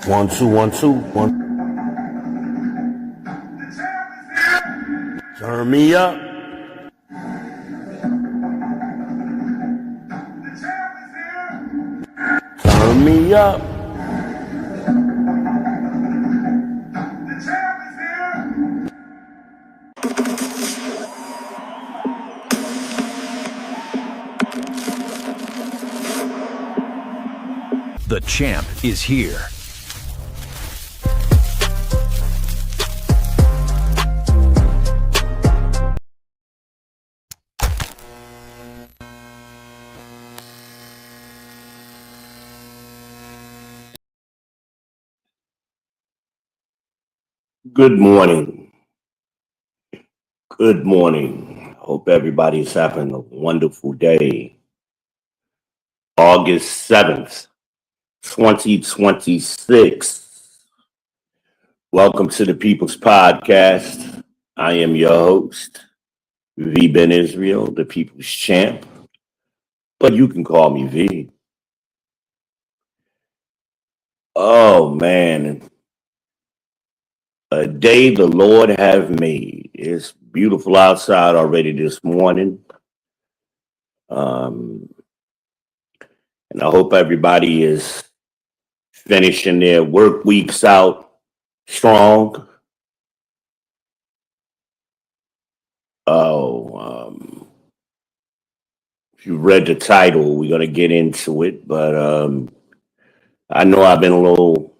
One, two, one, two, one. Turn me up. Turn me up. The champ is here. Good morning. Good morning. Hope everybody's having a wonderful day. August 7th, 2026. Welcome to the People's Podcast. I am your host, V. Ben Israel, the People's Champ, but you can call me V. Oh, man. A day the Lord have made. It's beautiful outside already this morning. And I hope everybody is finishing their work weeks out strong. If you read the title, we're going to get into it. But I know I've been a little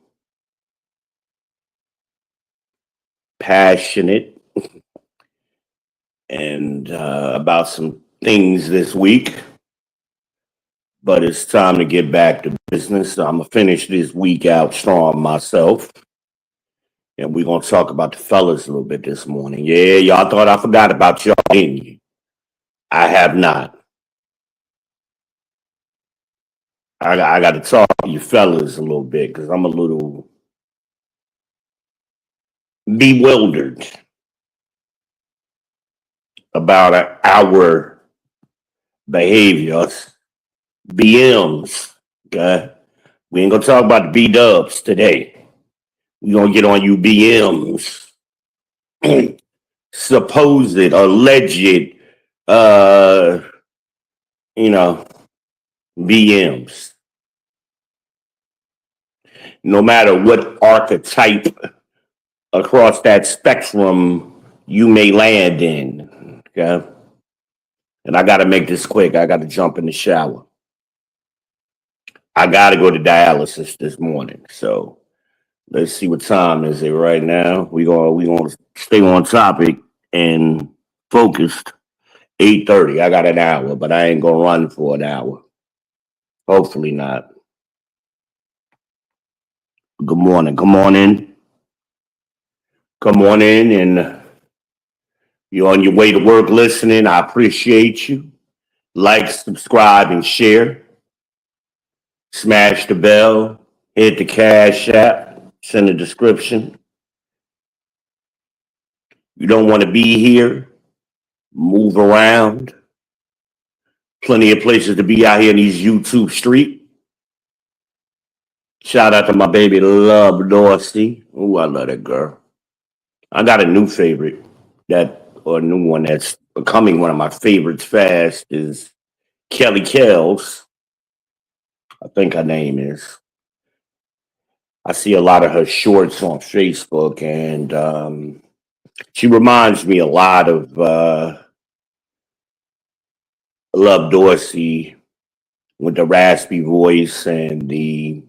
passionate and about some things this week. But it's time to get back to business. So I'm going to finish this week out strong myself. And we're going to talk about the fellas a little bit this morning. Yeah, y'all thought I forgot about y'all, didn't you? I have not. I got to talk to you fellas a little bit because I'm a little bewildered about our behaviors. BMs, okay? We ain't going to talk about the B-dubs today. We're going to get on you BMs. Supposed, alleged, uh, BMs. No matter what archetype across that spectrum you may land in. Okay. And I got to make this quick. I got to jump in the shower. I got to go to dialysis this morning. So let's see what time is it right now. We gonna stay on topic and focused. 8:30. I got an hour, but I ain't gonna run for an hour. Hopefully not. Good morning. Come on in. Come on in, and you're on your way to work listening. I appreciate you. Like, subscribe, and share. Smash the bell. Hit the Cash App. It's in the description. You don't want to be here. Move around. Plenty of places to be out here in these YouTube streets. Shout out to my baby Love Dorsey. Ooh, I love that girl. I got a new favorite or a new one that's becoming one of my favorites fast is Kelly Kells. I think her name is. I see a lot of her shorts on Facebook, and she reminds me a lot of Love Dorsey with the raspy voice and the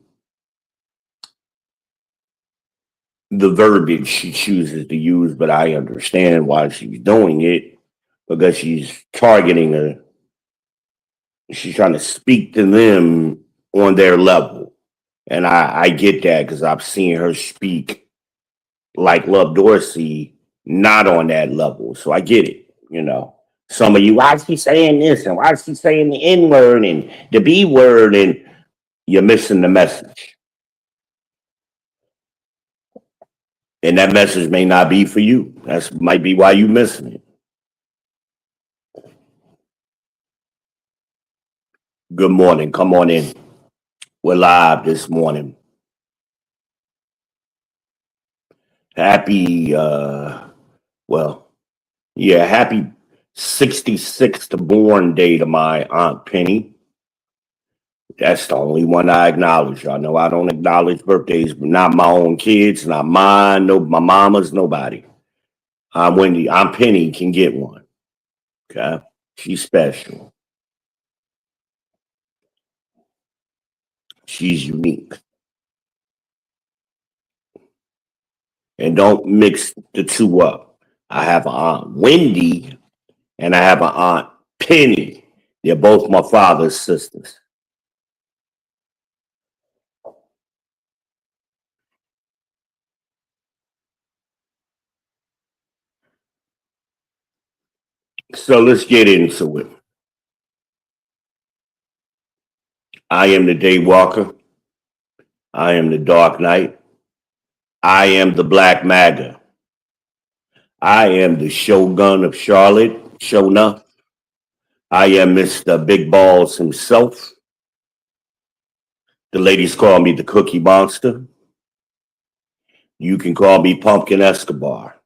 verbiage she chooses to use, but I understand why she's doing it because she's targeting she's trying to speak to them on their level. And I get that because I've seen her speak like Love Dorsey, not on that level. So I get it. Some of you, why is she saying this? And why is she saying the N word and the B word? And you're missing the message. And that message may not be for you. That might be why you're missing it. Good morning. Come on in. We're live this morning. Happy, well, yeah, happy 66th born day to my Aunt Penny. That's the only one I acknowledge. I know I don't acknowledge birthdays, but not my own kids, not mine, no, my mama's, nobody. I'm Wendy. Aunt Penny can get one. Okay. She's special. She's unique. And don't mix the two up. I have an Aunt Wendy and I have an Aunt Penny. They're both my father's sisters. So let's get into it. I am the Daywalker. I am the Dark Knight. I am the Black Maga. I am the Shogun of Charlotte, Shona. I am Mr. Big Balls himself. The ladies call me the Cookie Monster. You can call me Pumpkin Escobar.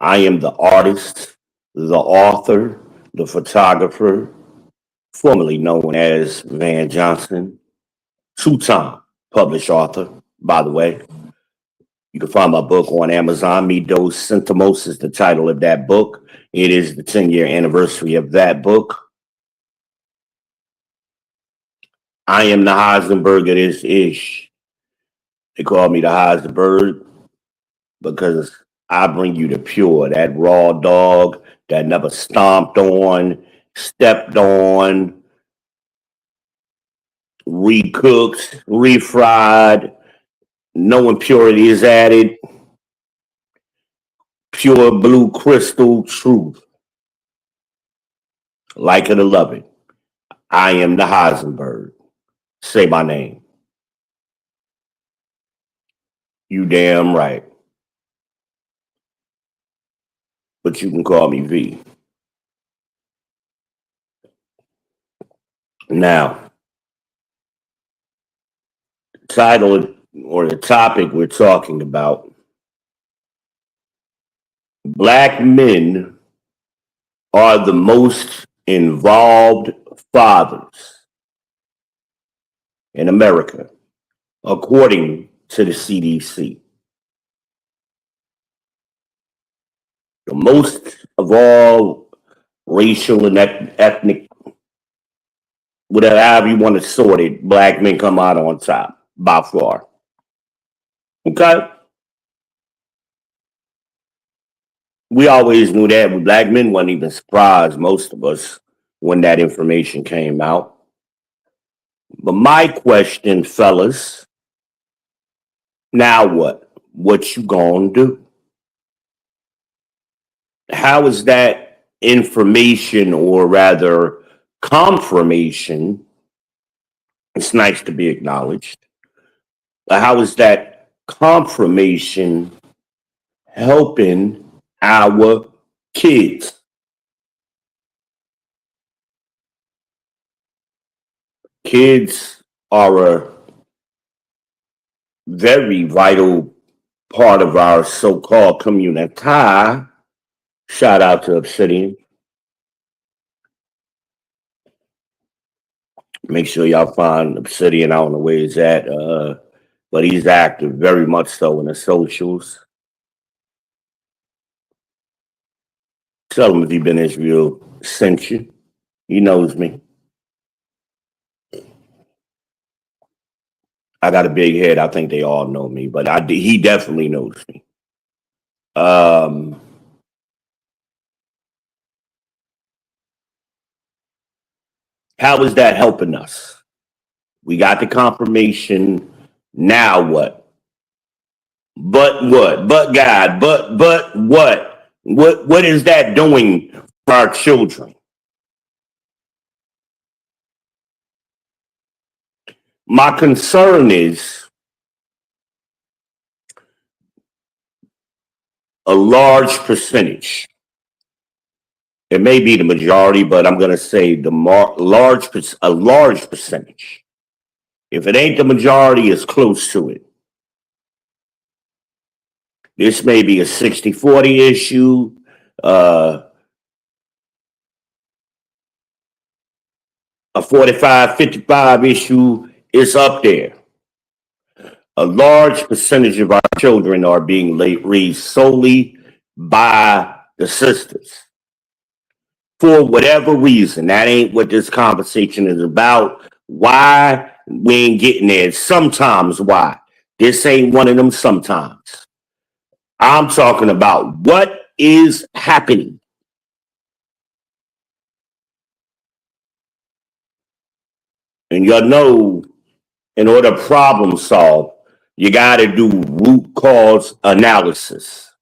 I am the artist, the author, the photographer, formerly known as Van Johnson, two-time published author, by the way. You can find my book on Amazon. Me Dos Centimos is the title of that book. It is the 10-year anniversary of that book. I am the Heisenberg of this ish. They call me the Heisenberg because I bring you the pure, that raw dog that never stomped on, stepped on, recooked, refried, no impurity is added, pure blue crystal truth. Like it or love it. I am the Heisenberg. Say my name. You damn right. But you can call me V. Now, title or the topic we're talking about, Black men are the most involved fathers in America, according to the CDC. The most of all racial and ethnic, whatever you want to sort it, black men come out on top by far. Okay? We always knew that. But black men wasn't even surprised, most of us, when that information came out. But my question, fellas, now what? What you gonna do? How is that information, or rather confirmation? It's nice to be acknowledged. But how is that confirmation helping our kids? Kids are a very vital part of our so-called community. Shout out to Obsidian. Make sure y'all find Obsidian. I don't know where he's at, but he's active very much so in the socials. Tell him if he been Israel sent you. He knows me. I got a big head. I think they all know me, but he definitely knows me. How is that helping us? We got the confirmation. Now what? But what? But God. But what? What is that doing for our children? My concern is a large percentage. It may be the majority, but I'm going to say a large percentage. If it ain't the majority, it's close to it. This may be a 60-40 issue, uh, a 45-55 issue. It's up there. A large percentage of our children are being raised solely by the sisters. For whatever reason, that ain't what this conversation is about. Why? We ain't getting there. Sometimes why. This ain't one of them sometimes. I'm talking about what is happening. And you know, in order to problem solve, you got to do root cause analysis.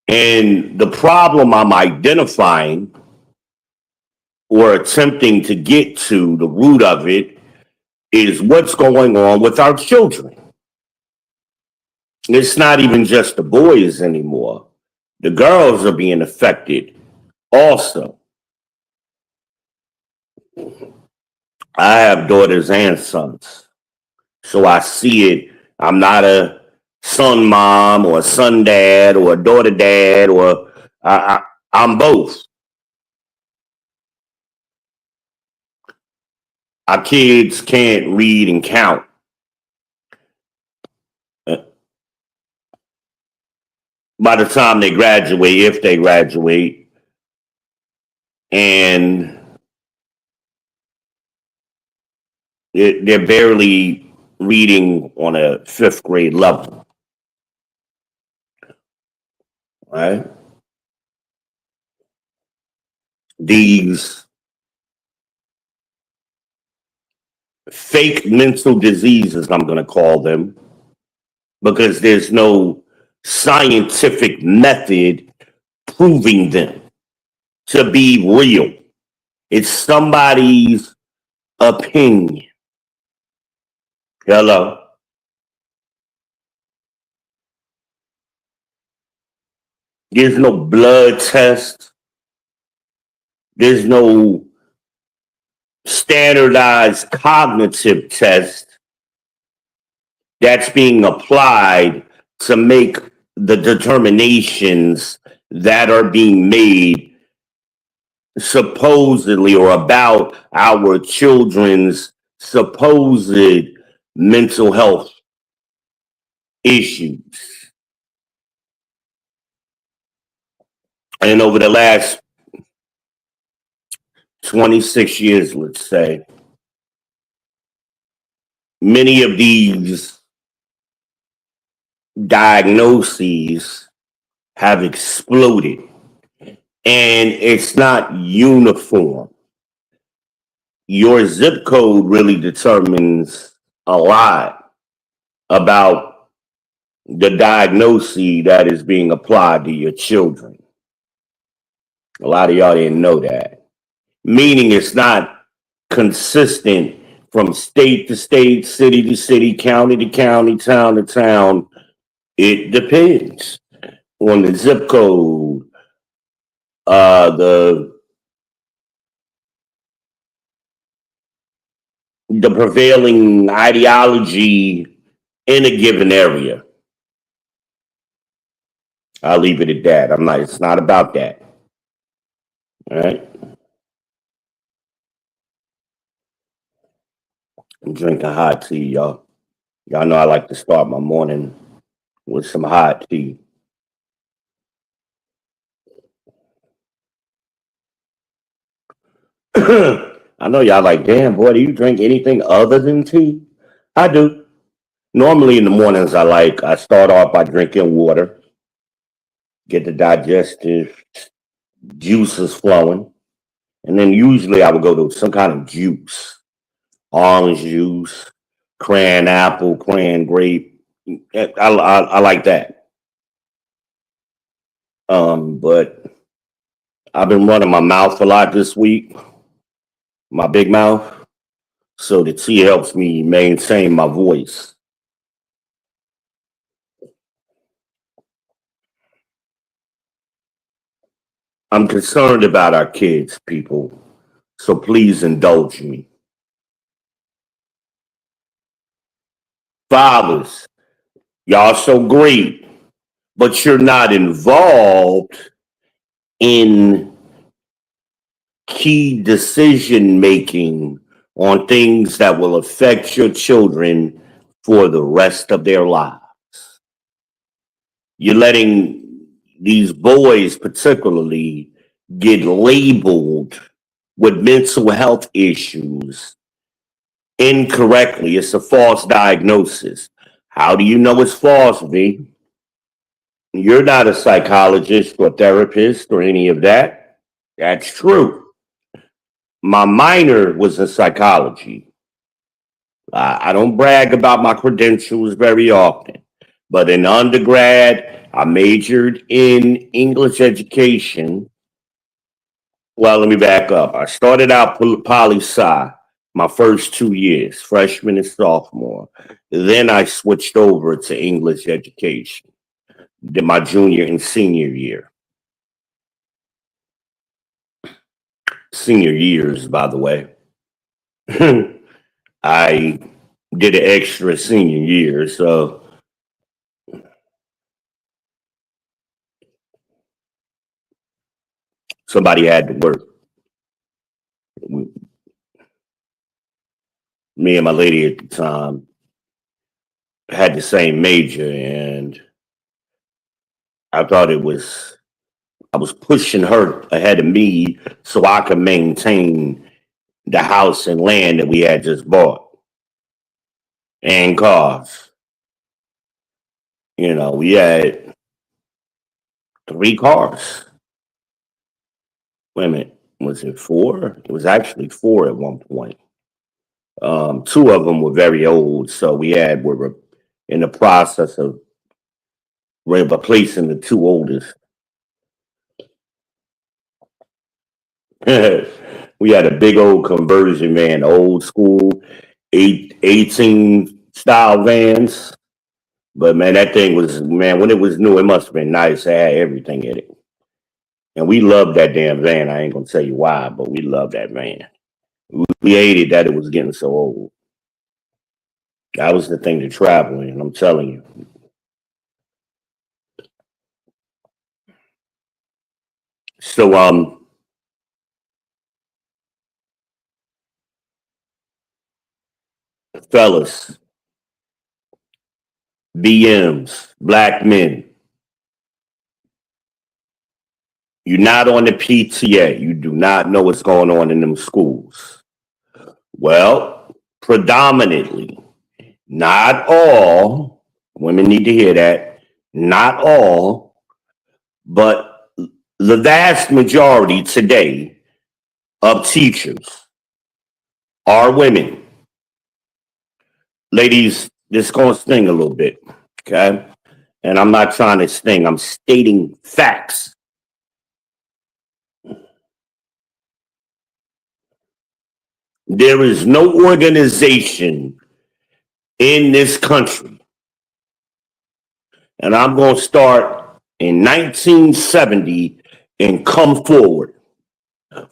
And the problem I'm identifying or attempting to get to the root of it is what's going on with our children. It's not even just the boys anymore. The girls are being affected also. I have daughters and sons, so I see it. I'm not a son mom or a son dad or a daughter dad, or I'm both. Our kids can't read and count. By the time they graduate, if they graduate, and they're barely reading on a fifth grade level, right? These fake mental diseases, I'm going to call them, because there's no scientific method proving them to be real. It's somebody's opinion. Hello. There's no blood test. There's no standardized cognitive test that's being applied to make the determinations that are being made supposedly or about our children's supposed mental health issues. And over the last 26 years, let's say, many of these diagnoses have exploded, and it's not uniform. Your zip code really determines a lot about the diagnosis that is being applied to your children. A lot of y'all didn't know that. Meaning it's not consistent from state to state, city to city, county to county, town to town. It depends on the zip code, the prevailing ideology in a given area. I'll leave it at that. It's not about that. All right. I'm drinking hot tea, y'all. Y'all know I like to start my morning with some hot tea. I know y'all like, damn, boy, do you drink anything other than tea? I do. Normally in the mornings, I start off by drinking water, get the digestive juices flowing. And then usually I would go to some kind of juice, orange juice, cran apple, cran grape. I like that. But I've been running my mouth a lot this week, my big mouth. So the tea helps me maintain my voice. I'm concerned about our kids, people. So please indulge me. Fathers, Y'all so great, but you're not involved in key decision making on things that will affect your children for the rest of their lives. You're letting these boys, particularly, get labeled with mental health issues incorrectly. It's a false diagnosis. How do you know it's false, V? You're not a psychologist or therapist or any of that. That's true. My minor was in psychology. I don't brag about my credentials very often, but in undergrad, I majored in English education. Well, let me back up. I started out poli-sci my first 2 years, freshman and sophomore. Then I switched over to English education, did my junior and senior year. Senior years, by the way. I did an extra senior year, so somebody had to work. Me and my lady at the time had the same major, and I thought I was pushing her ahead of me so I could maintain the house and land that we had just bought and cars. We had 3 cars. Wait a minute, was it 4? It was actually 4 at one point. 2 of them were very old, so we were in the process of replacing the 2 oldest. We had a big old conversion van, old school 18 style vans. But man, that thing was, man, when it was new, it must have been nice. It had everything in it. And we loved that damn van. I ain't gonna tell you why, but we loved that van. We hated that it was getting so old. That was the thing to travel in, I'm telling you. So fellas, BMs, black men, you're not on the PTA. You do not know what's going on in them schools. Well, predominantly, not all, women need to hear that, not all, but the vast majority today of teachers are women. Ladies, this is going to sting a little bit, okay? And I'm not trying to sting, I'm stating facts. There is no organization in this country, and I'm going to start in 1970 and come forward.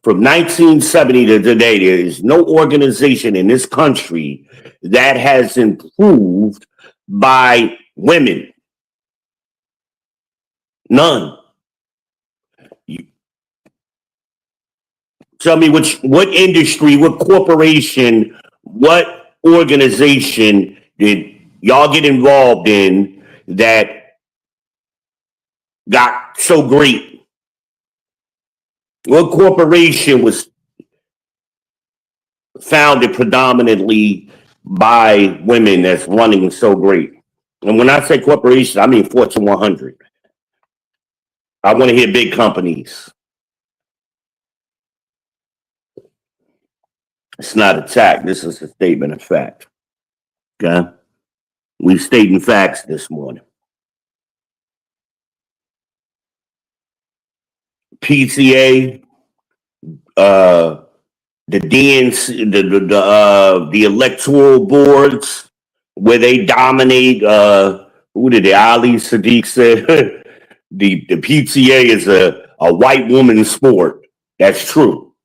From 1970 to today, there is no organization in this country that has improved by women. None. You tell me what industry, what corporation, what organization did y'all get involved in that got so great? What corporation was founded predominantly by women that's running so great? And when I say corporation, I mean Fortune 100. I want to hear big companies. It's not attack. This is a statement of fact. Okay? We're stating facts this morning. PTA, the DNC, the electoral boards, where they dominate. Who did Ali Sadiq say? the PTA is a white woman's sport. That's true.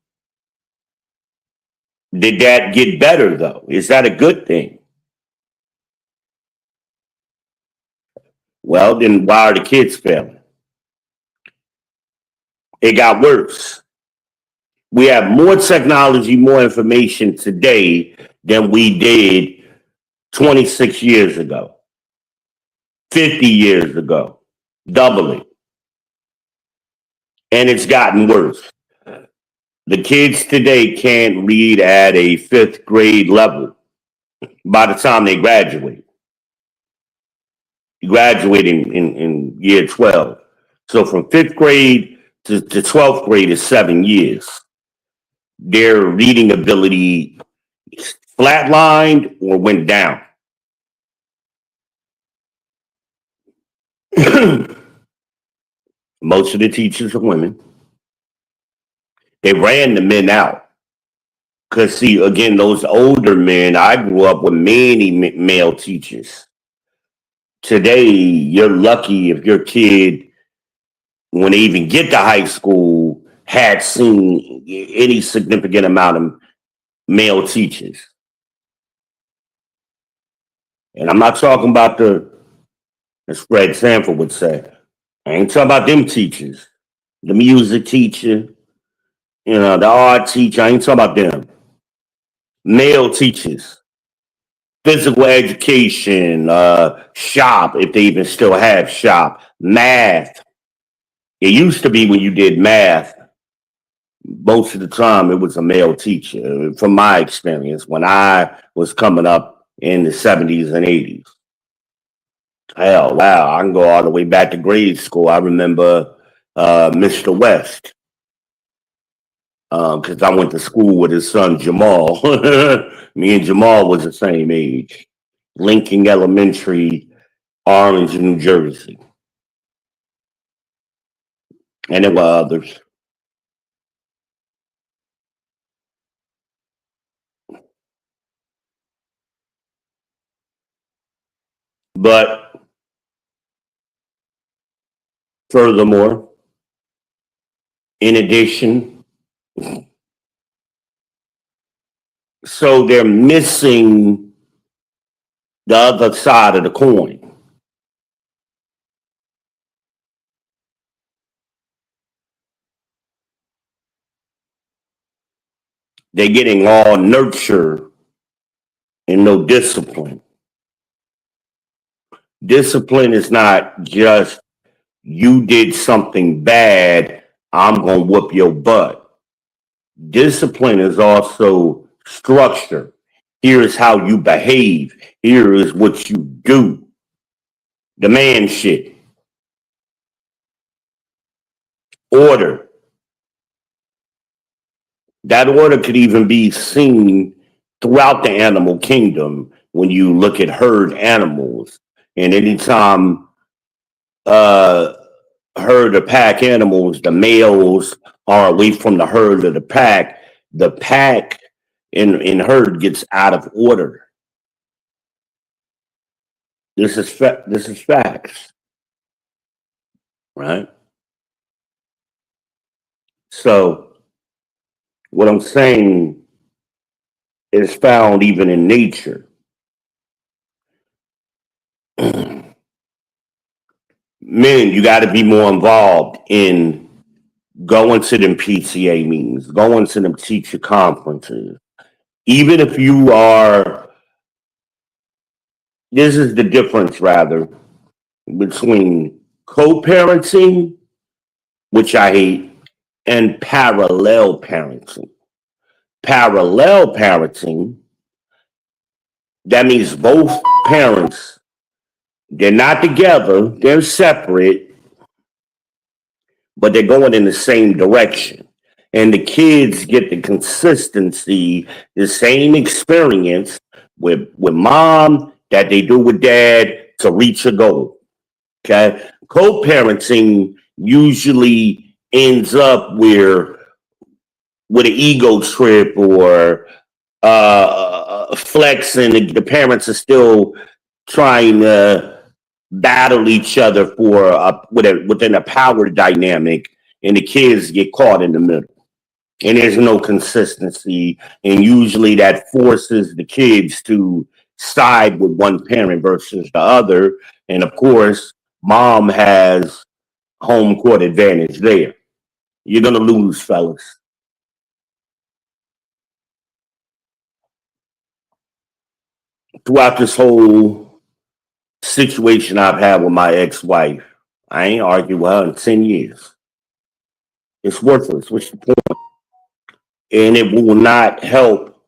Did that get better though? Is that a good thing? Well, then why are the kids failing? It got worse. We have more technology, more information today than we did 26 years ago, 50 years ago, doubling. And it's gotten worse. The kids today can't read at a fifth grade level by the time they graduate. You graduate in year 12. So from fifth grade to 12th grade is 7 years. Their reading ability flatlined or went down. Most of the teachers are women. They ran the men out. Because, see, again, those older men, I grew up with many male teachers. Today, you're lucky if your kid, when they even get to high school, had seen any significant amount of male teachers. And I'm not talking about as Fred Sanford would say, I ain't talking about them teachers, the music teacher, the art teacher. I ain't talking about them. Male teachers, physical education, shop, if they even still have shop, math. It used to be when you did math, most of the time it was a male teacher, from my experience when I was coming up in the 70s and 80s. Hell, wow, I can go all the way back to grade school. I remember Mr. West, because I went to school with his son Jamal. Me and Jamal was the same age. Lincoln Elementary, Orange, New Jersey. And there were others. But furthermore, in addition, so they're missing the other side of the coin. They're getting all nurture and no discipline. Discipline is not just you did something bad, I'm going to whoop your butt. Discipline is also structure. Here is how you behave. Here is what you do. The man shit. Order. That order could even be seen throughout the animal kingdom when you look at herd animals. And anytime uh, herd or pack animals, the males are away from the herd or the pack in herd gets out of order. This is facts, right? So what I'm saying is found even in nature. Men, you got to be more involved in going to them PTA meetings, going to them teacher conferences. Even if you are, this is the difference rather between co-parenting, which I hate, and parallel parenting. Parallel parenting, that means both parents, they're not together, they're separate, but they're going in the same direction. And the kids get the consistency, the same experience with mom that they do with dad to reach a goal. Okay. Co-parenting usually ends up where with an ego trip or flexing, the parents are still trying to battle each other within a power dynamic, and the kids get caught in the middle. And there's no consistency, and usually that forces the kids to side with one parent versus the other. And of course, Mom has home court advantage there. You're gonna lose, fellas. Throughout this whole situation I've had with my ex-wife, I ain't argued with her in 10 years. It's worthless. What's the point? And it will not help.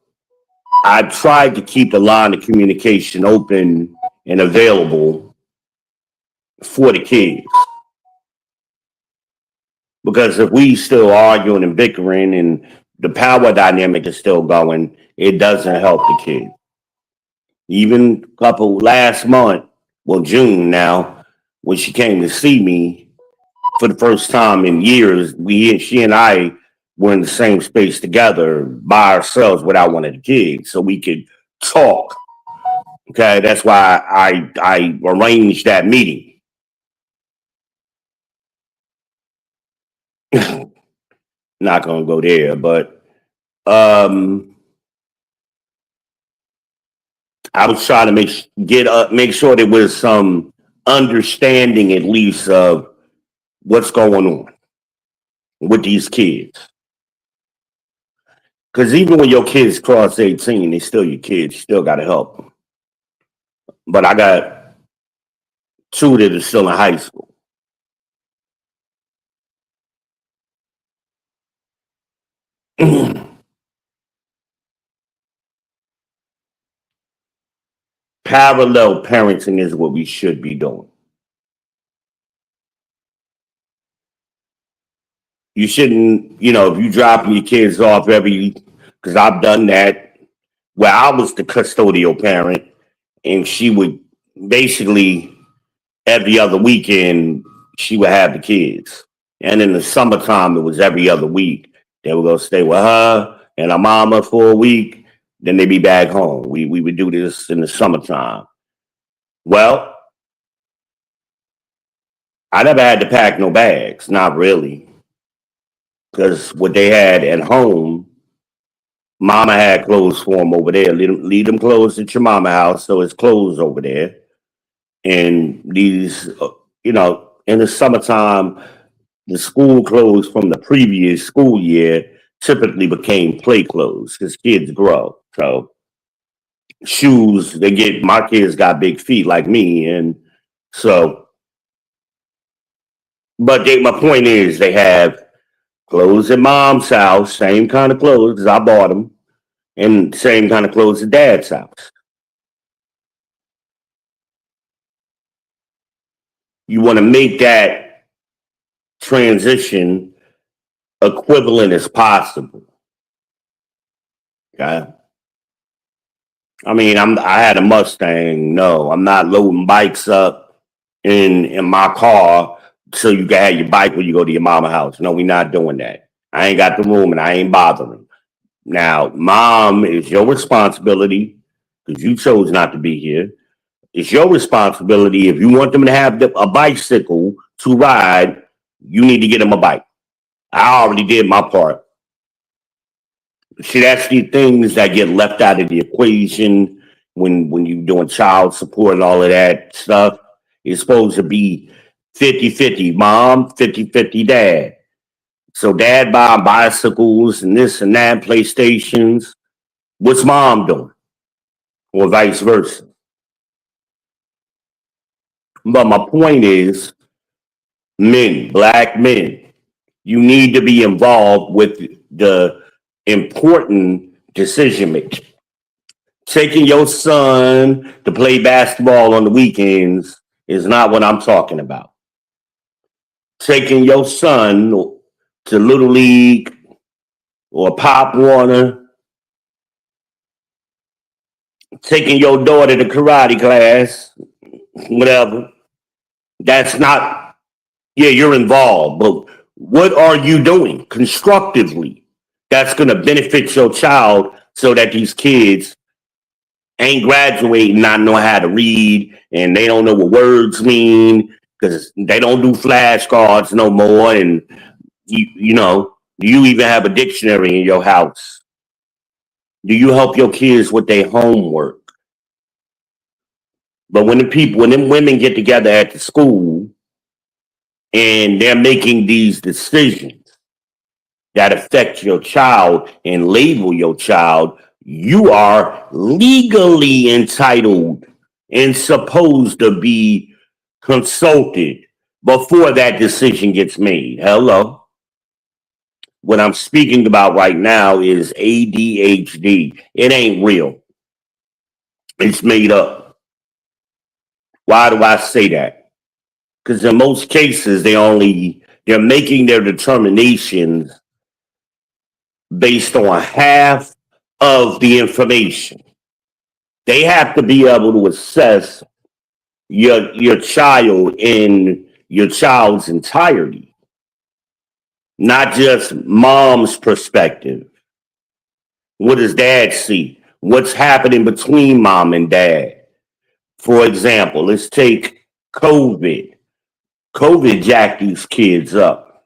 I tried to keep the line of communication open and available for the kids. Because if we still arguing and bickering and the power dynamic is still going, it doesn't help the kid. Even a couple last month, well, June now, when she came to see me for the first time in years, she and I were in the same space together by ourselves without one of the kids, so we could talk. Okay, that's why I arranged that meeting. Not gonna go there, but I was trying to make sure there was some understanding at least of what's going on with these kids. Because even when your kids cross 18, they still your kids. You still got to help them. But I got two that are still in high school. Parallel parenting is what we should be doing. You shouldn't, if you dropping your kids off because I've done that, where I was the custodial parent, and she would basically every other weekend she would have the kids, and in the summertime it was every other week. They were gonna stay with her and her mama for a week, then they'd be back home. We would do this in the summertime. Well, I never had to pack no bags, not really, because what they had at home, mama had clothes for them over there. Leave them clothes at your mama house, so it's clothes over there. And these, in the summertime, the school clothes from the previous school year typically became play clothes because kids grow. So shoes, my kids got big feet like me. And so, but my point is they have clothes at mom's house, same kind of clothes because I bought them, and same kind of clothes at dad's house. You want to make that transition equivalent as possible. Okay. I mean, I had a Mustang. No, I'm not loading bikes up in my car so you can have your bike when you go to your mama house. No, we're not doing that. I ain't got the room and I ain't bothering. Now, mom, it's your responsibility because you chose not to be here. It's your responsibility. If you want them to have a bicycle to ride, you need to get them a bike. I already did my part. See, that's the things that get left out of the equation when you're doing child support and all of that stuff. It's supposed to be 50-50 mom, 50-50 dad. So dad buying bicycles and this and that, PlayStations. What's mom doing? Or vice versa. But my point is, men, black men, you need to be involved with the important decision making. Taking your son to play basketball on the weekends is not what I'm talking about. Taking your son to Little League or Pop Warner, taking your daughter to karate class, whatever. That's not, yeah, you're involved, but what are you doing constructively that's going to benefit your child so that these kids ain't graduating, not know how to read, and they don't know what words mean because they don't do flashcards no more. And do you even have a dictionary in your house? Do you help your kids with their homework? But when them women get together at the school and they're making these decisions that affect your child and label your child, you are legally entitled and supposed to be consulted before that decision gets made. Hello. What I'm speaking about right now is ADHD. It ain't real. It's made up. Why do I say that? Because in most cases, they're making their determinations based on half of the information. They have to be able to assess your child in your child's entirety, not just mom's perspective. What does dad see? What's happening between mom and dad? For example, let's take COVID. COVID jacked these kids up.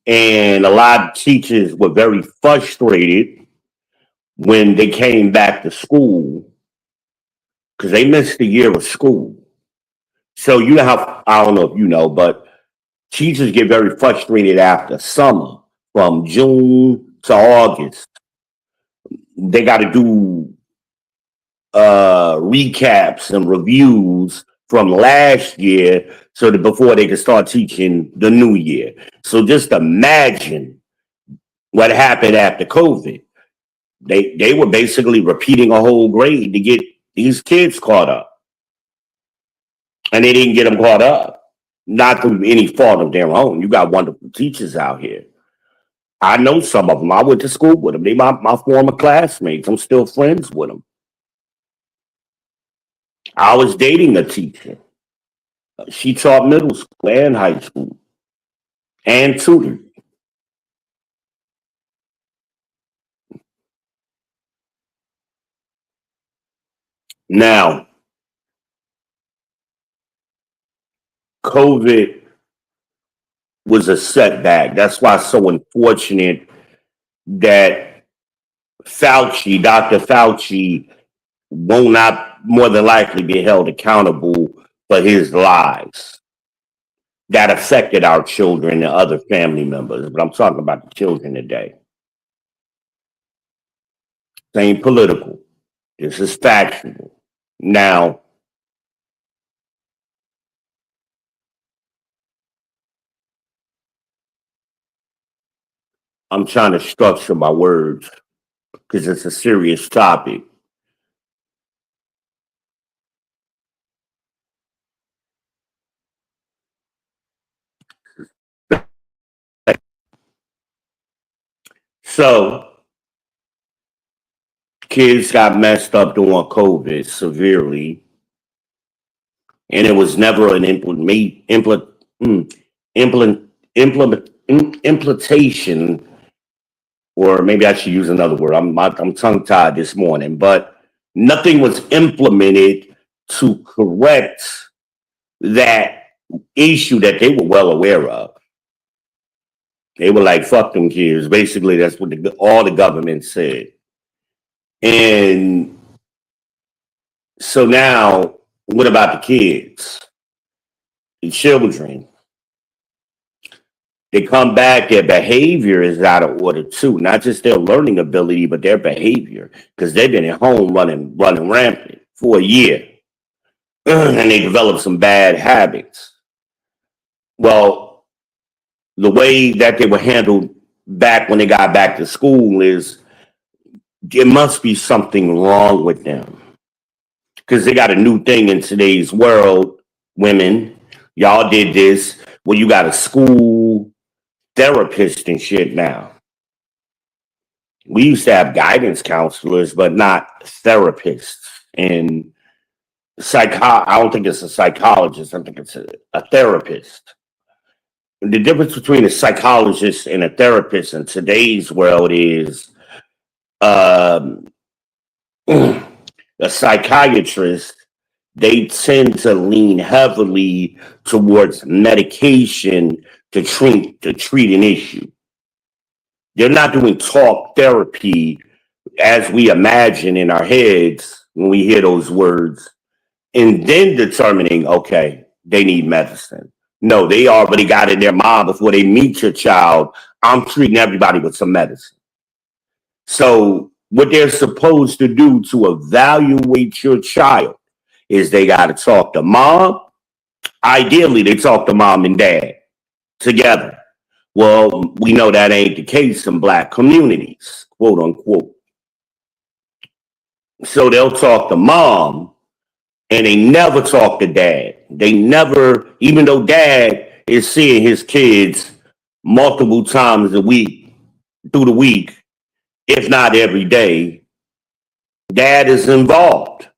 And a lot of teachers were very frustrated when they came back to school because they missed a year of school. So you know how, I don't know if you know, but teachers get very frustrated after summer from June to August. They got to do recaps and reviews from last year so that before they can start teaching the new year. So just imagine what happened after COVID. They were basically repeating a whole grade to get these kids caught up. And they didn't get them caught up. Not through any fault of their own. You got wonderful teachers out here. I know some of them. I went to school with them. They my former classmates. I'm still friends with them. I was dating a teacher. She taught middle school and high school and tutored. Now, COVID was a setback. That's why it's so unfortunate that Dr. Fauci, will not more than likely be held accountable for his lies that affected our children and other family members. But I'm talking about the children today. This ain't political. This is factual. Now, I'm trying to structure my words because it's a serious topic. So, kids got messed up during COVID severely, and it was never an implementation, or maybe I should use another word. I'm tongue tied this morning, but nothing was implemented to correct that issue that they were well aware of. They were like, "Fuck them kids." Basically, that's what all the government said. And so now, what about the kids, the children? They come back, their behavior is out of order too. Not just their learning ability, but their behavior, because they've been at home running rampant for a year, and they develop some bad habits. Well, the way that they were handled back when they got back to school is there must be something wrong with them because they got a new thing in today's world. Women, y'all did this where you got a school therapist and shit now. We used to have guidance counselors, but not therapists. And I don't think it's a psychologist. I think it's a therapist. The difference between a psychologist and a therapist in today's world is um, a psychiatrist, they tend to lean heavily towards medication to treat an issue. They're not doing talk therapy as we imagine in our heads when we hear those words, and then determining, okay, they need medicine. No, they already got in their mind before they meet your child. I'm treating everybody with some medicine. So what they're supposed to do to evaluate your child is they got to talk to mom. Ideally, they talk to mom and dad together. Well, we know that ain't the case in black communities, quote unquote. So they'll talk to mom and they never talk to dad. They never, even though dad is seeing his kids multiple times a week through the week, if not every day, dad is involved.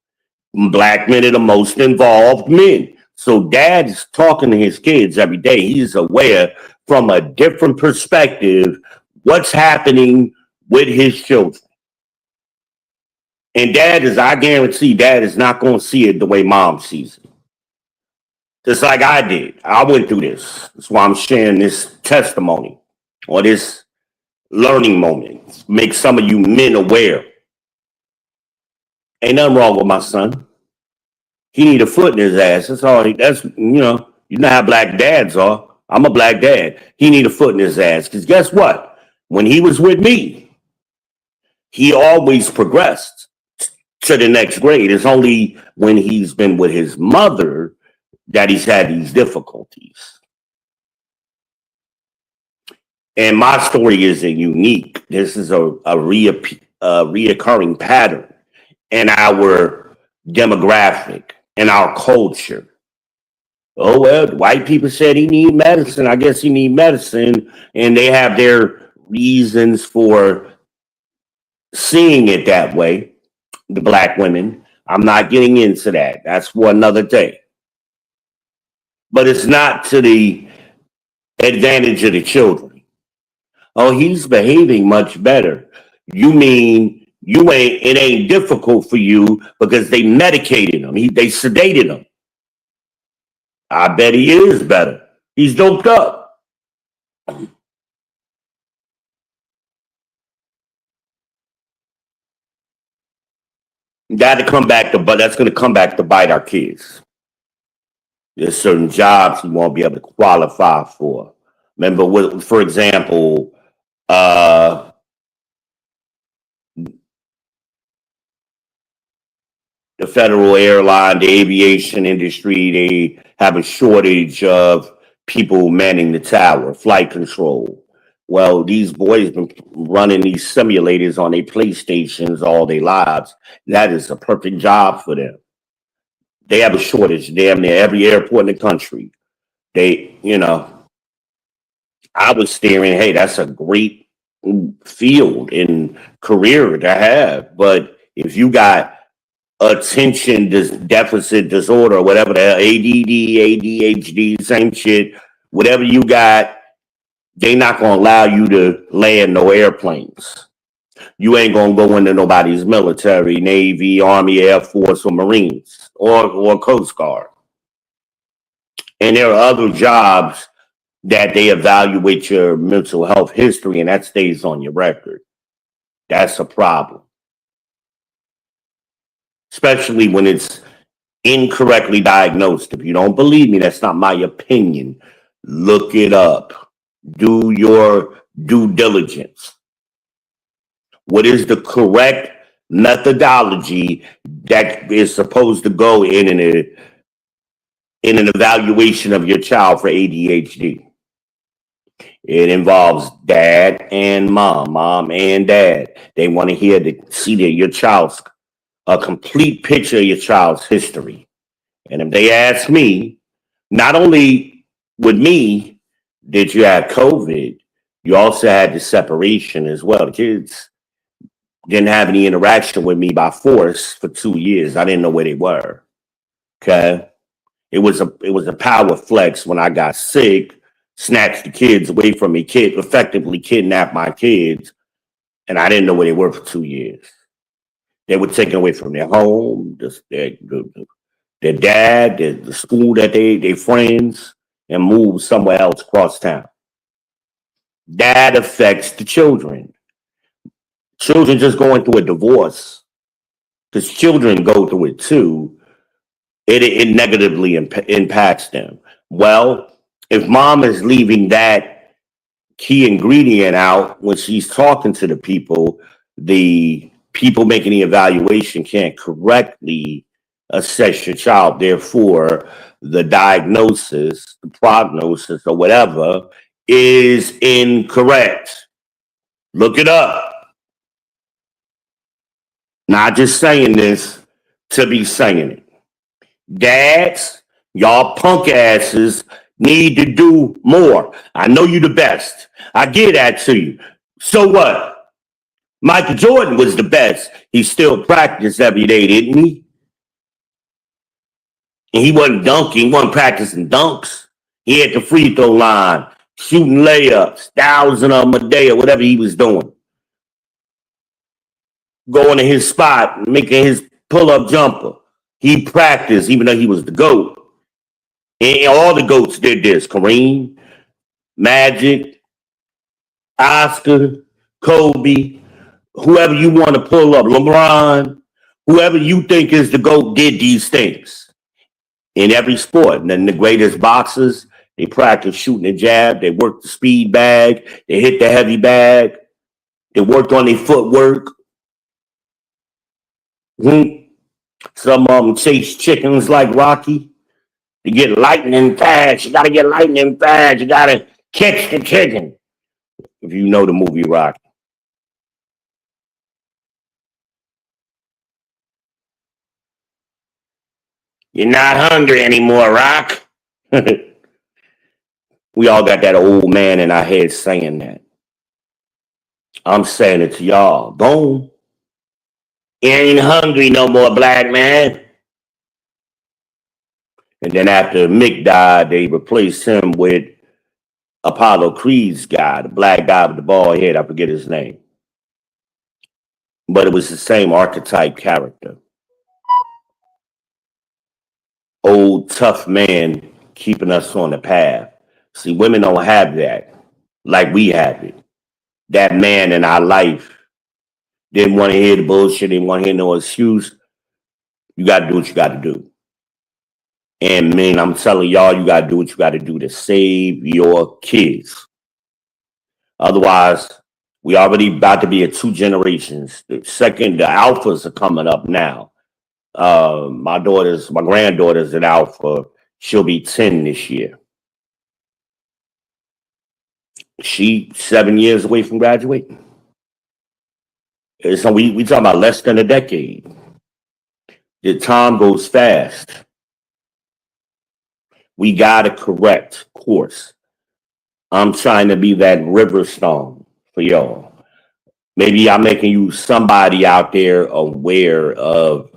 Black men are the most involved men. So dad is talking to his kids every day. He's aware from a different perspective what's happening with his children. And I guarantee dad is not going to see it the way mom sees it. Just like I did. I went through this. That's why I'm sharing this testimony or this learning moment. Make some of you men aware. Ain't nothing wrong with my son. He need a foot in his ass. That's all. You know how black dads are. I'm a black dad. He need a foot in his ass. Because guess what? When he was with me, he always progressed to the next grade. It's only when he's been with his mother that he's had these difficulties. And my story isn't unique. This is a reoccurring pattern in our demographic, in our culture. Oh, well, white people said he need medicine. I guess he need medicine. And they have their reasons for seeing it that way, the black women. I'm not getting into that. That's for another day. But it's not to the advantage of the children. Oh, he's behaving much better. You mean it ain't difficult for you because they medicated him. They sedated him. I bet he is better. He's doped up. That's going to come back to bite our kids. There's certain jobs you won't be able to qualify for. Remember, for example, the federal airline, the aviation industry, they have a shortage of people manning the tower, flight control. Well, these boys been running these simulators on their PlayStations all their lives. That is a perfect job for them. They have a shortage damn near every airport in the country. I was staring, hey, that's a great field and career to have. But if you got attention deficit disorder, whatever the hell, ADD, ADHD, same shit, whatever you got, they not going to allow you to land no airplanes. You ain't going to go into nobody's military, Navy, Army, Air Force, or Marines, or Coast Guard. And there are other jobs that they evaluate your mental health history, and that stays on your record. That's a problem. Especially when it's incorrectly diagnosed. If you don't believe me, that's not my opinion. Look it up. Do your due diligence. What is the correct methodology that is supposed to go in an evaluation of your child for ADHD? It involves dad and mom and dad. They want to see your child's a complete picture of your child's history. And if they ask me, not only with me did you have COVID, you also had the separation as well. The kids didn't have any interaction with me by force for 2 years. I didn't know where they were. Okay. It was a power flex when I got sick, snatched the kids away from me, effectively kidnapped my kids, and I didn't know where they were for 2 years. They were taken away from their home, their dad, the school that they friends, and moved somewhere else across town. That affects the children. Children just going through a divorce because children go through it too. It negatively impacts them. Well, if mom is leaving that key ingredient out when she's talking to the people making the evaluation can't correctly assess your child. Therefore, the diagnosis, the prognosis, or whatever is incorrect. Look it up. Not just saying this to be saying it. Dads, y'all punk asses need to do more. I know you the best. I give that to you. So what? Michael Jordan was the best. He still practiced every day, didn't he? And he wasn't dunking. He wasn't practicing dunks. He had the free throw line, shooting layups, 1,000 of them a day or whatever he was doing. Going to his spot, making his pull-up jumper. He practiced even though he was the GOAT. And all the GOATs did this. Kareem, Magic, Oscar, Kobe, whoever you want to pull up, LeBron, whoever you think is the GOAT did these things in every sport. And then the greatest boxers, they practice shooting the jab, they worked the speed bag, they hit the heavy bag, they worked on their footwork. Some of them chase chickens like Rocky. You get lightning fast. You got to get lightning fast. You got to catch the chicken. If you know the movie Rocky. You're not hungry anymore, Rock. We all got that old man in our head saying that. I'm saying it to y'all. Boom. You ain't hungry no more, black man. And then after Mick died, they replaced him with Apollo Creed's guy, the black guy with the bald head. I forget his name. But it was the same archetype character. Old, tough man keeping us on the path. See, women don't have that like we have it. That man in our life didn't want to hear the bullshit, didn't want to hear no excuse. You got to do what you got to do. And man, I'm telling y'all, you got to do what you got to do to save your kids. Otherwise, we already about to be at 2 generations. The alphas are coming up now. My granddaughter's an alpha. She'll be 10 this year. She 7 years away from graduating. So we talking about less than a decade. The time goes fast. We got to correct course. I'm trying to be that river stone for y'all. Maybe I'm making you somebody out there aware of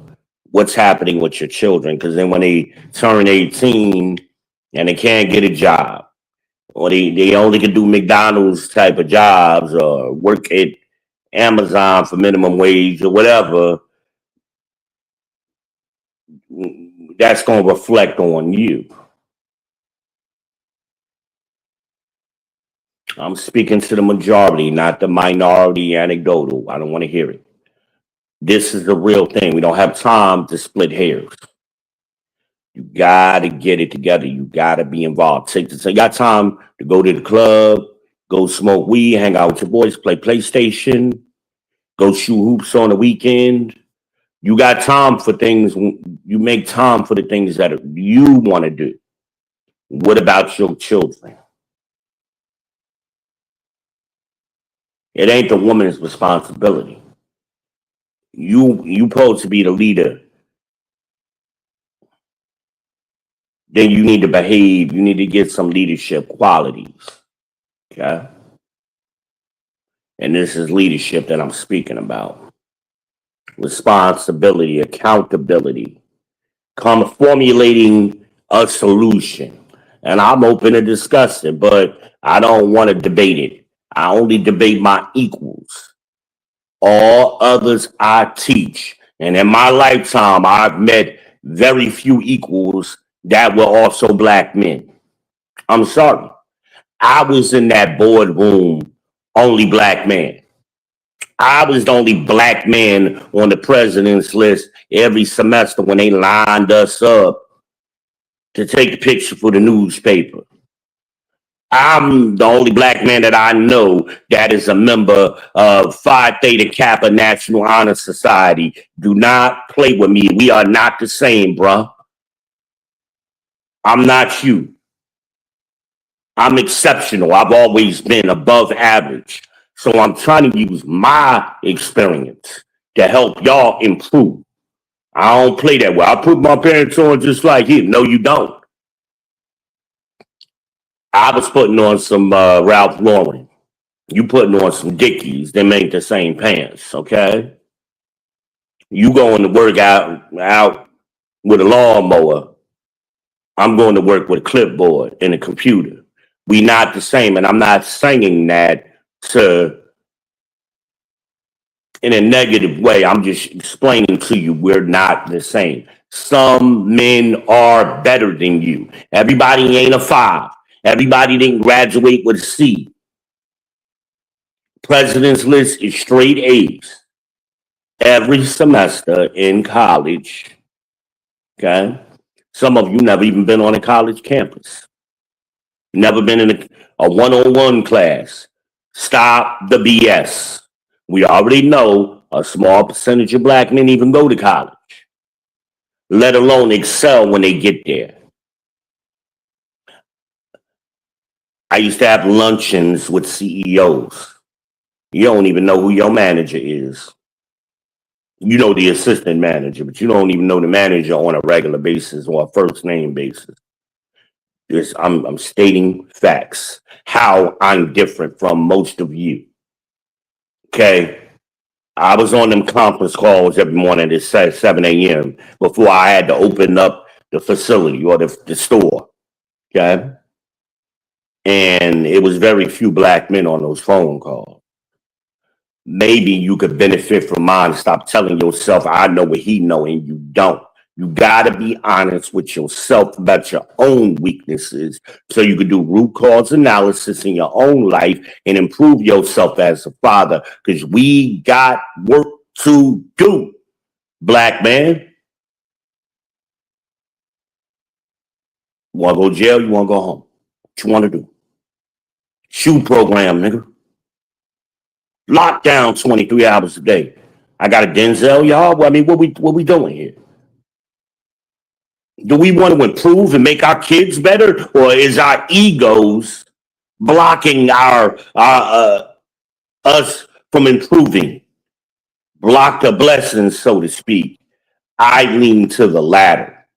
what's happening with your children. Because then when they turn 18 and they can't get a job, or they only can do McDonald's type of jobs or work at Amazon for minimum wage or whatever, that's going to reflect on you. I'm speaking to the majority, not the minority anecdotal. I don't want to hear it. This is the real thing. We don't have time to split hairs. You got to get it together. You got to be involved. You got time to go to the club, go smoke weed, hang out with your boys, play PlayStation, go shoot hoops on the weekend. You got time for things. You make time for the things that you want to do. What about your children? It ain't the woman's responsibility. You supposed to be the leader. Then you need to behave. You need to get some leadership qualities. Okay? And this is leadership that I'm speaking about. Responsibility, accountability, formulating a solution. And I'm open to discuss it, but I don't want to debate it. I only debate my equals. All others I teach. And in my lifetime, I've met very few equals that were also black men. I'm sorry. I was in that boardroom, only black man. I was the only black man on the president's list every semester when they lined us up to take the picture for the newspaper. I'm the only black man that I know that is a member of Phi Theta Kappa National Honor Society. Do not play with me. We are not the same, bruh. I'm not you. I'm exceptional. I've always been above average. So I'm trying to use my experience to help y'all improve. I don't play that way. I put my pants on just like him. No, you don't. I was putting on some Ralph Lauren. You putting on some Dickies. They ain't the same pants, okay? You going to work out with a lawnmower. I'm going to work with a clipboard and a computer. We not the same, and I'm not saying that in a negative way. I'm just explaining to you we're not the same. Some men are better than you. Everybody ain't a 5. Everybody didn't graduate with a C. President's list is straight A's every semester in college. Okay? Some of you never even been on a college campus. Never been in a one-on-one class. Stop the BS. We already know a small percentage of black men even go to college, let alone excel when they get there. I used to have luncheons with CEOs. You don't even know who your manager is. You know the assistant manager, but you don't even know the manager on a regular basis or a first name basis. I'm stating facts, how I'm different from most of you. Okay? I was on them conference calls every morning at 7 a.m. before I had to open up the facility or the store. Okay? And it was very few black men on those phone calls. Maybe you could benefit from mine. Stop telling yourself, I know what he know, and you don't. You got to be honest with yourself about your own weaknesses so you can do root cause analysis in your own life and improve yourself as a father, because we got work to do, black man. You want to go to jail? You want to go home? What you want to do? Shoe program, nigga. Lockdown 23 hours a day. I got a Denzel, y'all. Well, I mean, what we doing here? Do we want to improve and make our kids better, or is our egos blocking us from improving? Block the blessings, so to speak. I lean to the latter.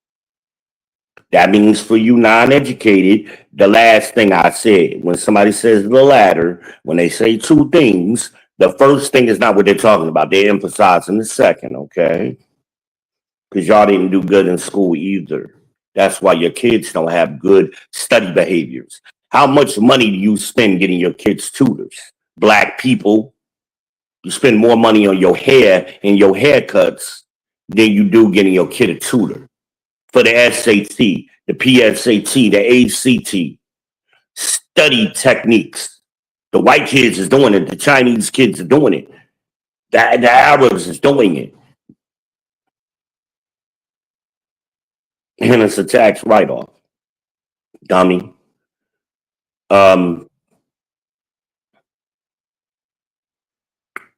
That means for you non-educated, the last thing I said, when somebody says the latter, when they say two things, the first thing is not what they're talking about. They're emphasizing the second, okay? Because y'all didn't do good in school either. That's why your kids don't have good study behaviors. How much money do you spend getting your kids tutors? Black people, you spend more money on your hair and your haircuts than you do getting your kid a tutor for the SAT, the PSAT, the ACT. Study techniques. The white kids is doing it. The Chinese kids are doing it. The Arabs is doing it. And it's a tax write-off. Dummy.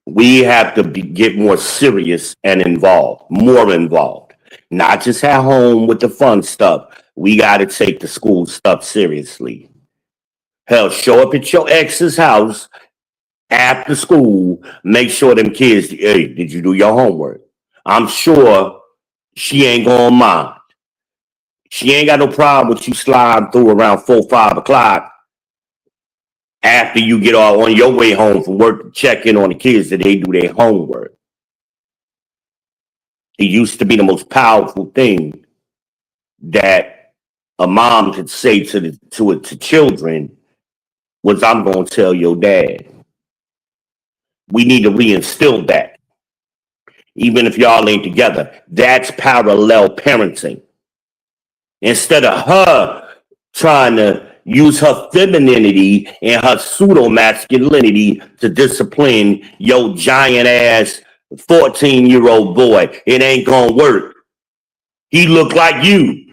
We have to get more serious and more involved. Not just at home with the fun stuff. We got to take the school stuff seriously. Hell, show up at your ex's house after school. Make sure them kids, hey, did you do your homework? I'm sure she ain't gonna mind. She ain't got no problem with you sliding through around 4, 5 o'clock after you get all on your way home from work to check in on the kids that they do their homework. It used to be the most powerful thing that a mom could say to children was, I'm going to tell your dad. We need to reinstill that. Even if y'all ain't together, that's parallel parenting. Instead of her trying to, use her femininity and her pseudo masculinity to discipline your giant ass 14-year-old boy. It ain't gonna work. He look like you.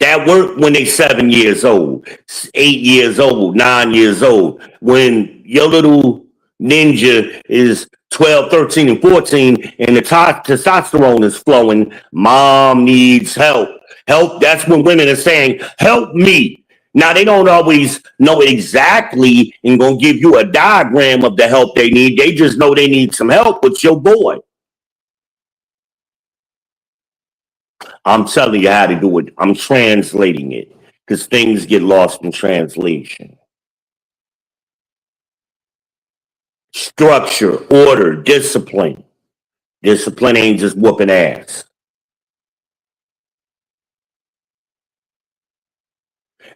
That worked when they 7 years old, 8 years old, 9 years old. When your little ninja is 12, 13, and 14, and the testosterone is flowing, mom needs help. Help, that's when women are saying, help me. Now, they don't always know exactly and gonna give you a diagram of the help they need. They just know they need some help with your boy. I'm telling you how to do it. I'm translating it because things get lost in translation. Structure, order, discipline. Discipline ain't just whooping ass.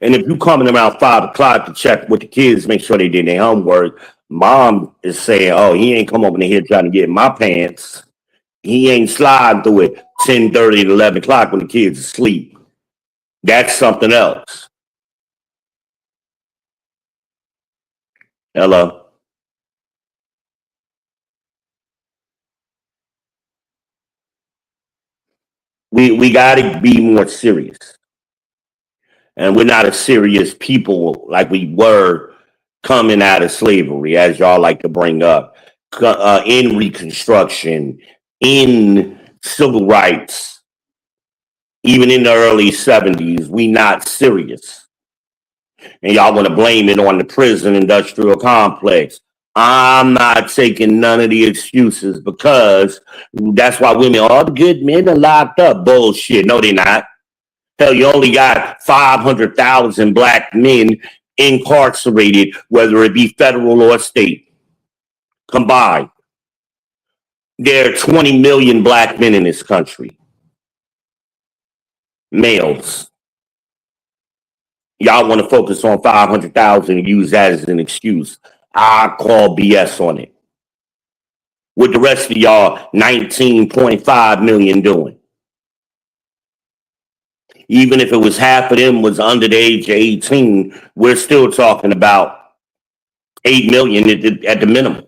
And if you coming around 5 o'clock to check with the kids, make sure they did their homework, mom is saying, oh, he ain't come over here trying to get in my pants. He ain't sliding through it 10:30 to 11 o'clock when the kids are asleep. That's something else. Hello? We got to be more serious. And we're not a serious people like we were coming out of slavery, as y'all like to bring up, in Reconstruction, in civil rights, even in the early 70s. We not serious. And y'all want to blame it on the prison industrial complex. I'm not taking none of the excuses because that's why women, all the good men are locked up. Bullshit. No, they're not. Hell, you only got 500,000 black men incarcerated, whether it be federal or state, combined. There are 20 million black men in this country, males. Y'all want to focus on 500,000 and use that as an excuse. I call BS on it. What the rest of y'all 19.5 million doing? Even if it was half of them was under the age of 18, we're still talking about 8 million at the minimum.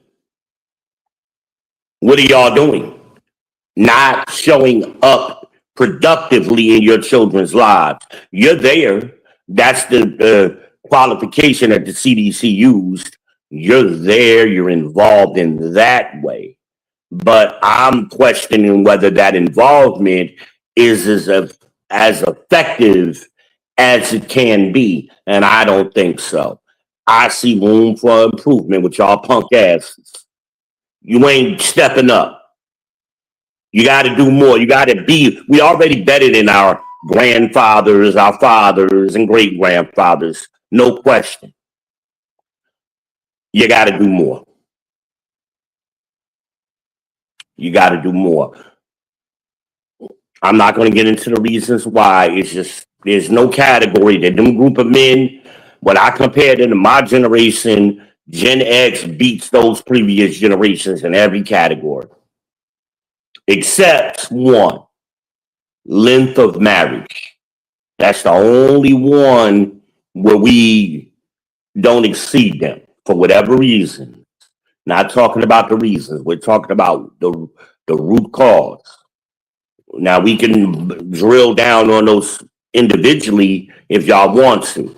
What are y'all doing? Not showing up productively in your children's lives. You're there. That's the qualification that the CDC used. You're there. You're involved in that way. But I'm questioning whether that involvement is as effective as it can be. And I don't think so. I see room for improvement with y'all punk asses. You ain't stepping up. You got to do more. You got to be. We already better than our grandfathers, our fathers, and great grandfathers. No question. You got to do more. You got to do more. I'm not going to get into the reasons why. It's just there's no category that them group of men. When I compare them to my generation, Gen X beats those previous generations in every category, except one: length of marriage. That's the only one where we don't exceed them for whatever reason. Not talking about the reasons. We're talking about the root cause. Now we can drill down on those individually if y'all want to.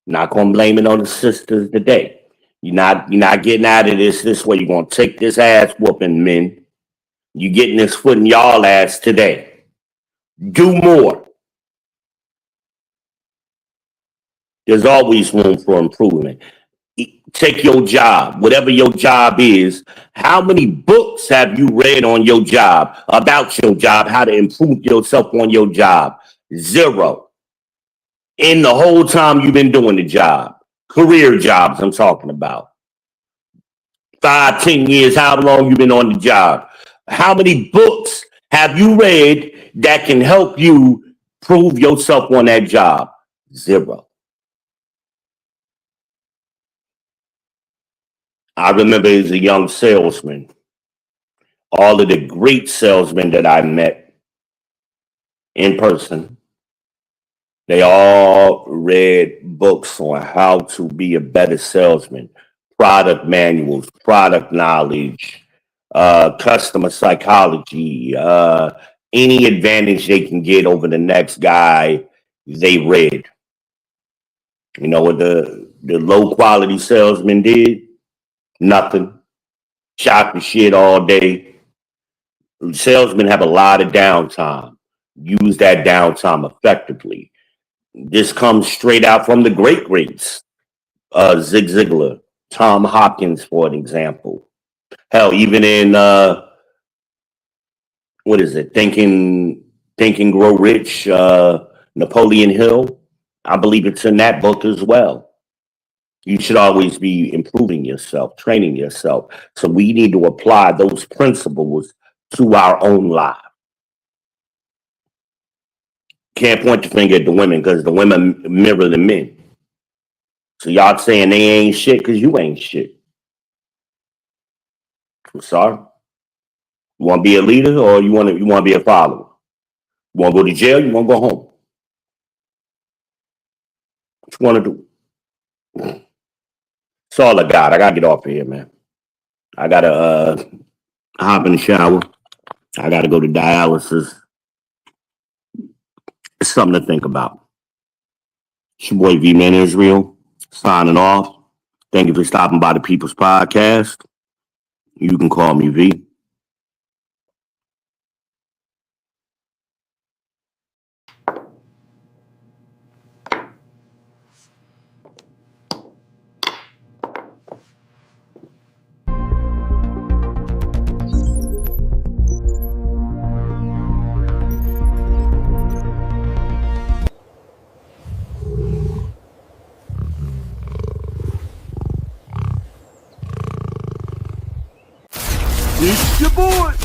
Not gonna blame it on the sisters today. You're not getting out of this way. You're gonna take this ass whooping, men. You getting this foot in y'all ass today. Do more. There's always room for improvement. Take your job, whatever your job is. How many books have you read on your job, about your job, how to improve yourself on your job? Zero. In the whole time you've been doing the job. Career jobs I'm talking about. 5, 10 years, how long you been on the job? How many books have you read that can help you prove yourself on that job? Zero. I remember as a young salesman, all of the great salesmen that I met, in person. They all read books on how to be a better salesman, product manuals, product knowledge, customer psychology, any advantage they can get over the next guy they read. You know what the low quality salesman did? Nothing. Shot the shit all day. Salesmen have a lot of downtime. Use that downtime effectively. This comes straight out from the greats. Zig Ziglar, Tom Hopkins, for an example. Hell, even in what is it? Think and Grow Rich, Napoleon Hill. I believe it's in that book as well. You should always be improving yourself, training yourself. So we need to apply those principles to our own lives. Can't point the finger at the women because the women mirror the men. So y'all saying they ain't shit because you ain't shit. I'm sorry. You want to be a leader or you want to be a follower? You want to go to jail? You want to go home? What you want to do? It's all I got. I gotta get off of here, man. I gotta hop in the shower. I gotta go to dialysis. It's something to think about. It's your boy V Man Israel signing off. Thank you for stopping by the People's Podcast. You can call me V. It's your boy.